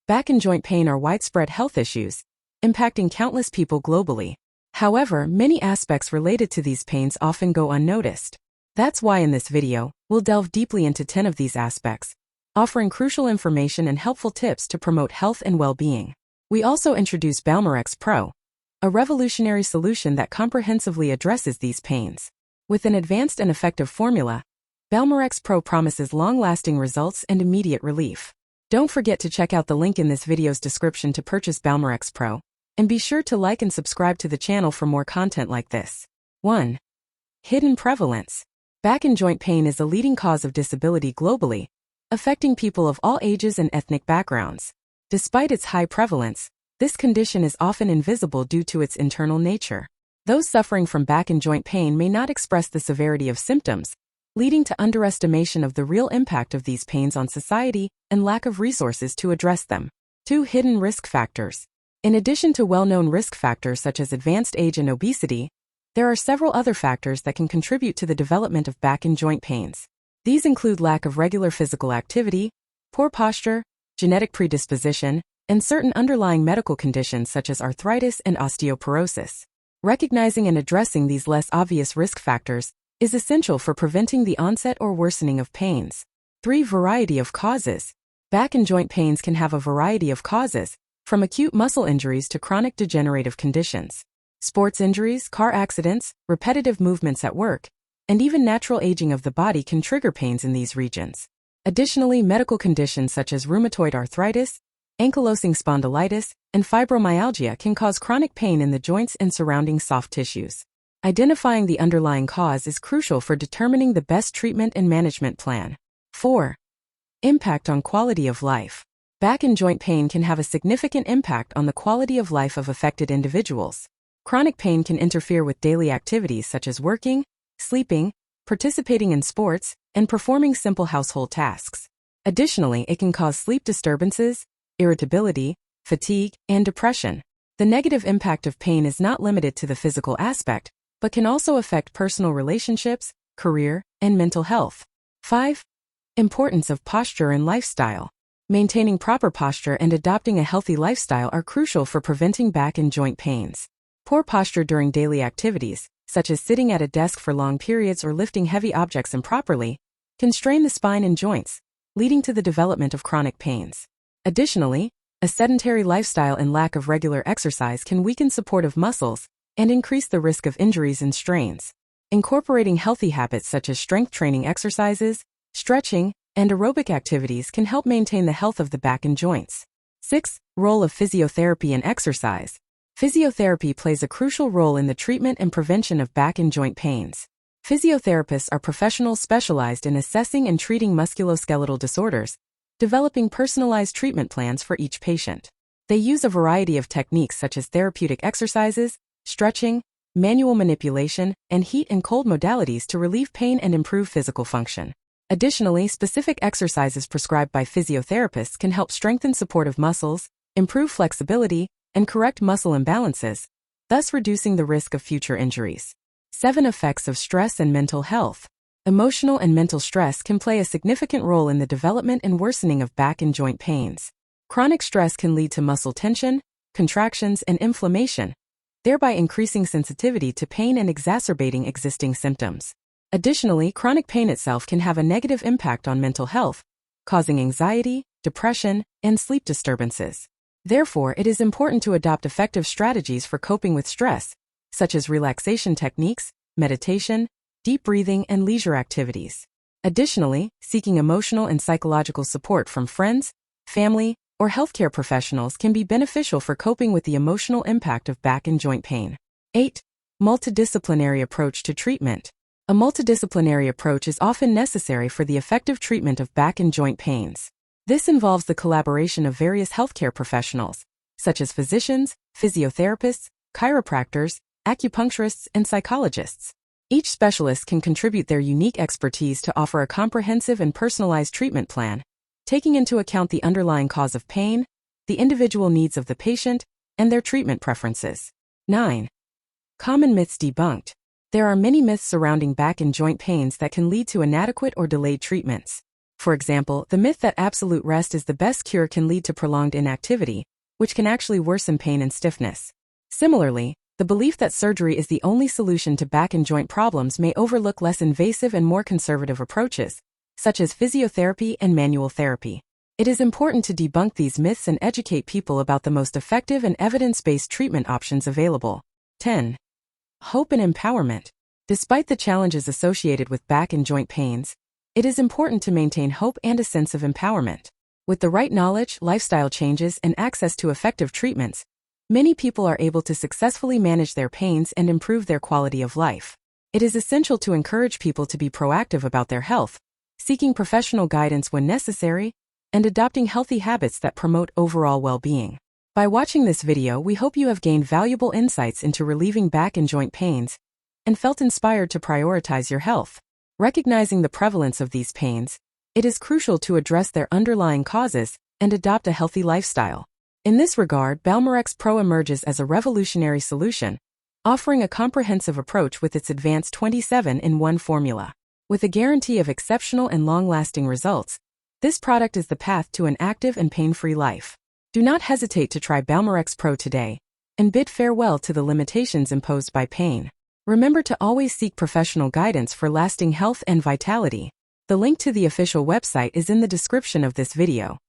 Back and joint pain are widespread health issues, impacting countless people globally. However, many aspects related to these pains often go unnoticed. That's why in this video, we'll delve deeply into 10 of these aspects, offering crucial information and helpful tips to promote health and well-being. We also introduce Balmerex Pro, a revolutionary solution that comprehensively addresses these pains. With an advanced and effective formula, Balmerex Pro promises long-lasting results and immediate relief. Don't forget to check out the link in this video's description to purchase Balmerex Pro, and be sure to like and subscribe to the channel for more content like this. 1. Hidden prevalence. Back and joint pain is a leading cause of disability globally, affecting people of all ages and ethnic backgrounds. Despite its high prevalence, this condition is often invisible due to its internal nature. Those suffering from back and joint pain may not express the severity of symptoms, leading to underestimation of the real impact of these pains on society and lack of resources to address them. 2. Hidden risk factors. In addition to well-known risk factors such as advanced age and obesity, there are several other factors that can contribute to the development of back and joint pains. These include lack of regular physical activity, poor posture, genetic predisposition, and certain underlying medical conditions such as arthritis and osteoporosis. Recognizing and addressing these less obvious risk factors is essential for preventing the onset or worsening of pains. 3. Variety of causes. Back and joint pains can have a variety of causes, from acute muscle injuries to chronic degenerative conditions. Sports injuries, car accidents, repetitive movements at work, and even natural aging of the body can trigger pains in these regions. Additionally, medical conditions such as rheumatoid arthritis, ankylosing spondylitis, and fibromyalgia can cause chronic pain in the joints and surrounding soft tissues. Identifying the underlying cause is crucial for determining the best treatment and management plan. 4. Impact on quality of life. Back and joint pain can have a significant impact on the quality of life of affected individuals. Chronic pain can interfere with daily activities such as working, sleeping, participating in sports, and performing simple household tasks. Additionally, it can cause sleep disturbances, irritability, fatigue, and depression. The negative impact of pain is not limited to the physical aspect, but can also affect personal relationships, career, and mental health. 5. Importance of posture and lifestyle. Maintaining proper posture and adopting a healthy lifestyle are crucial for preventing back and joint pains. Poor posture during daily activities, such as sitting at a desk for long periods or lifting heavy objects improperly, can strain the spine and joints, leading to the development of chronic pains. Additionally, a sedentary lifestyle and lack of regular exercise can weaken supportive muscles and increase the risk of injuries and strains. Incorporating healthy habits such as strength training exercises, stretching, and aerobic activities can help maintain the health of the back and joints. 6. Role of physiotherapy and exercise. Physiotherapy plays a crucial role in the treatment and prevention of back and joint pains. Physiotherapists are professionals specialized in assessing and treating musculoskeletal disorders, developing personalized treatment plans for each patient. They use a variety of techniques such as therapeutic exercises, stretching, manual manipulation, and heat and cold modalities to relieve pain and improve physical function. Additionally, specific exercises prescribed by physiotherapists can help strengthen supportive muscles, improve flexibility, and correct muscle imbalances, thus reducing the risk of future injuries. 7. Effects of stress and mental health. Emotional and mental stress can play a significant role in the development and worsening of back and joint pains. Chronic stress can lead to muscle tension, contractions, and inflammation, thereby increasing sensitivity to pain and exacerbating existing symptoms. Additionally, chronic pain itself can have a negative impact on mental health, causing anxiety, depression, and sleep disturbances. Therefore, it is important to adopt effective strategies for coping with stress, such as relaxation techniques, meditation, deep breathing, and leisure activities. Additionally, seeking emotional and psychological support from friends, family, or healthcare professionals can be beneficial for coping with the emotional impact of back and joint pain. 8. Multidisciplinary approach to treatment. A multidisciplinary approach is often necessary for the effective treatment of back and joint pains. This involves the collaboration of various healthcare professionals, such as physicians, physiotherapists, chiropractors, acupuncturists, and psychologists. Each specialist can contribute their unique expertise to offer a comprehensive and personalized treatment plan, taking into account the underlying cause of pain, the individual needs of the patient, and their treatment preferences. 9. Common myths debunked. There are many myths surrounding back and joint pains that can lead to inadequate or delayed treatments. For example, the myth that absolute rest is the best cure can lead to prolonged inactivity, which can actually worsen pain and stiffness. Similarly, the belief that surgery is the only solution to back and joint problems may overlook less invasive and more conservative approaches, such as physiotherapy and manual therapy. It is important to debunk these myths and educate people about the most effective and evidence-based treatment options available. 10. Hope and empowerment. Despite the challenges associated with back and joint pains, it is important to maintain hope and a sense of empowerment. With the right knowledge, lifestyle changes, and access to effective treatments, many people are able to successfully manage their pains and improve their quality of life. It is essential to encourage people to be proactive about their health, seeking professional guidance when necessary, and adopting healthy habits that promote overall well-being. By watching this video, we hope you have gained valuable insights into relieving back and joint pains and felt inspired to prioritize your health. Recognizing the prevalence of these pains, it is crucial to address their underlying causes and adopt a healthy lifestyle. In this regard, Balmerex Pro emerges as a revolutionary solution, offering a comprehensive approach with its advanced 27-in-1 formula. With a guarantee of exceptional and long-lasting results, this product is the path to an active and pain-free life. Do not hesitate to try Balmerex Pro today and bid farewell to the limitations imposed by pain. Remember to always seek professional guidance for lasting health and vitality. The link to the official website is in the description of this video.